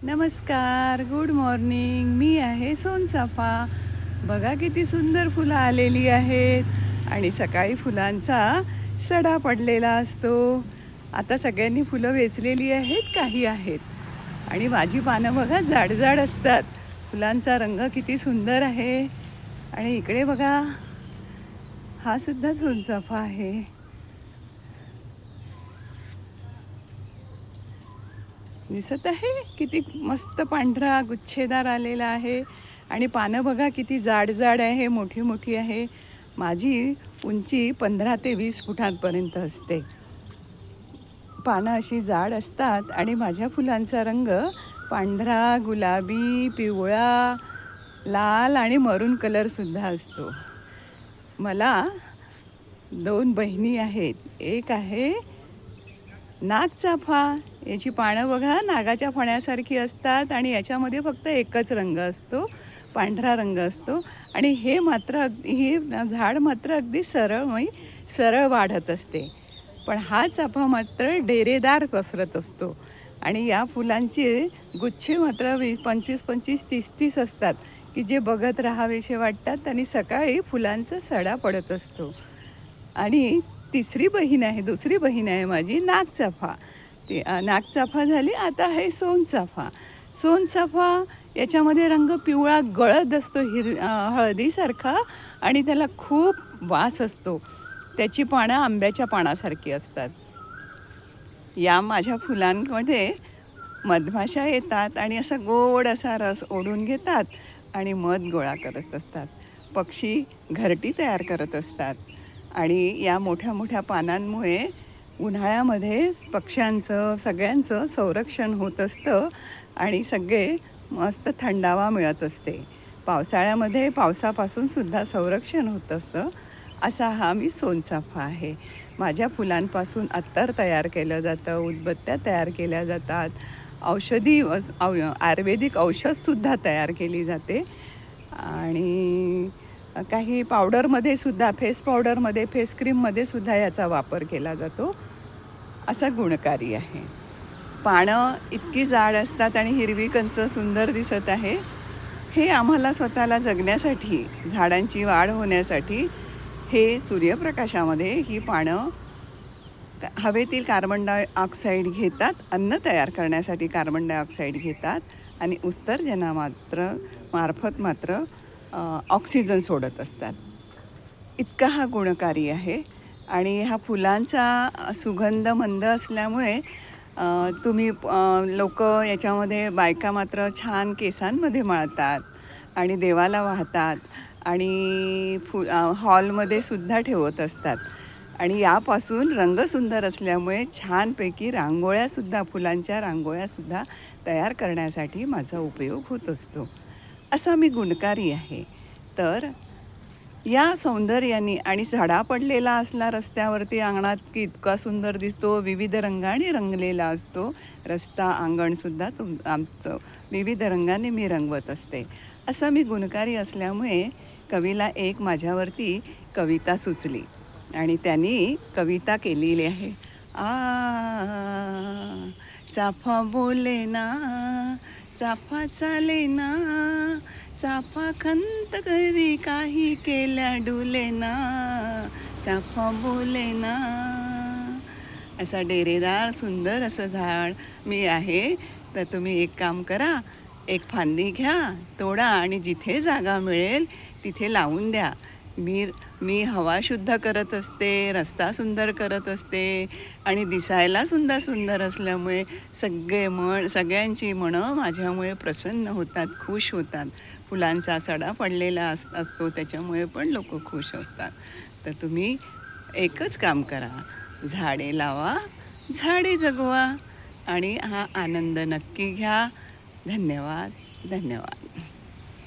नमस्कार, good morning. मी आहे सोनचाफा. बघा किती सुंदर फुलं आलेली आहेत आणि सकाळी फुलांचा सडा पडलेला असतो. आता सगळ्यांनी फुलं वेचलेली आहेत, काही आहेत आणि माझी पानं बघा जाड असतात. फुलांचा रंग किती सुंदर आहे आणि इकडे बघा, हा सुद्धा सोनचाफा आहे. दिसत आहे किती मस्त पांढरा गुच्छेदार आलेला आहे आणि पानं बघा किती जाड आहे, मोठी मोठी आहे. माझी उंची 15 ते 20 फुटांपर्यंत असते. पानं अशी जाड असतात आणि माझ्या फुलांचा रंग पांढरा, गुलाबी, पिवळा, लाल आणि मरून कलरसुद्धा असतो. मला 2 बहिणी आहेत. एक आहे नागचाफा. याची पानं बघा नागाच्या फण्यासारखी असतात आणि याच्यामध्ये फक्त एकच रंग असतो, पांढरा रंग असतो आणि हे झाड मात्र अगदी सरळ वाढत असते. पण हा चाफा मात्र डेरेदार पसरत असतो आणि या फुलांचे गुच्छे मात्र 25-25, 30-30 असतात की जे बघत राहावेसे वाटतात आणि सकाळी फुलांचा सडा पडत असतो. आणि दुसरी बहीण आहे माझी नागचाफा. नागचाफा झाली, आता आहे सोनचाफा. सोनचाफा याच्यामध्ये रंग पिवळा गडद असतो, हळदीसारखा आणि त्याला खूप वास असतो. त्याची पानं आंब्याच्या पानासारखी असतात. या माझ्या फुलांमध्ये मधमाशा येतात आणि असा गोड असा रस ओढून घेतात आणि मध गोळा करत असतात. पक्षी घरटी तयार करत असतात आणि या मोठ्या मोठ्या पानांमुळे उन्हाळ्यामध्ये पक्ष्यांचं सगळ्यांचं संरक्षण होत असतं आणि सगळे मस्त थंडावा मिळत असते. पावसाळ्यामध्ये पावसापासून सुद्धा संरक्षण होत असतं. असा हा मी सोनचाफा आहे. माझ्या फुलांपासून अत्तर तयार केलं जातं, उदबत्त्या तयार केल्या जातात, आयुर्वेदिक औषधसुद्धा तयार केली जाते आणि काही पावडरमध्ये सुद्धा, फेस पावडरमध्ये, फेस क्रीममध्ये सुद्धा याचा वापर केला जातो. असा गुणकारी आहे. पानं इतकी जाड असतात आणि हिरवी कंच सुंदर दिसत आहे. हे आम्हाला स्वतःला जगण्यासाठी, झाडांची वाढ होण्यासाठी हे सूर्यप्रकाशामध्ये ही पानं हवेतील कार्बन डायऑक्साईड घेतात, अन्न तयार करण्यासाठी कार्बन डायऑक्साईड घेतात आणि मार्फत मात्र ऑक्सिजन सोडत असतात. इतका हा गुणकारी आहे आणि ह्या फुलांचा सुगंध मंद असल्यामुळे तुम्ही लोकं याच्यामध्ये बायका मात्र छान केसांमध्ये माळतात आणि देवाला वाहतात आणि हॉलमध्ये सुद्धा ठेवत असतात आणि यापासून रंग सुंदर असल्यामुळे छानपैकी फुलांच्या रांगोळ्यासुद्धा तयार करण्यासाठी माझा उपयोग होत असतो. असा मी गुणकारी आहे. तर या सौंदर्याने आणि सडा पडलेला असला रस्त्यावरती अंगणात की इतका सुंदर दिसतो, विविध रंगाने रंगलेला असतो. रस्ता अंगणसुद्धा आमचं विविध रंगाने मी रंगवत असते. असं मी गुणकारी असल्यामुळे कवीला एक माझ्यावरती कविता सुचली आणि त्यांनी कविता केलेली आहे. चाफा बोले ना, चाफा चाले ना, चाफा खंत घरी काही केल्या डुले ना, चाफा बोले ना. असा डेरेदार सुंदर असं झाड मी आहे. तर तुम्ही एक काम करा, एक फांदी घ्या, तोडा आणि जिथे जागा मिळेल तिथे लावून द्या. मी हवा शुद्ध करत असते, रस्ता सुंदर करत असते आणि दिसायला सुद्धा सुंदर असल्यामुळे सगळ्यांची मनं माझ्यामुळे प्रसन्न होतात, खुश होतात. फुलांचा सडा पडलेला असतो त्याच्यामुळे पण लोक खुश असतात. तर तुम्ही एकच काम करा, झाडे लावा, झाडे जगवा आणि हा आनंद नक्की घ्या. धन्यवाद.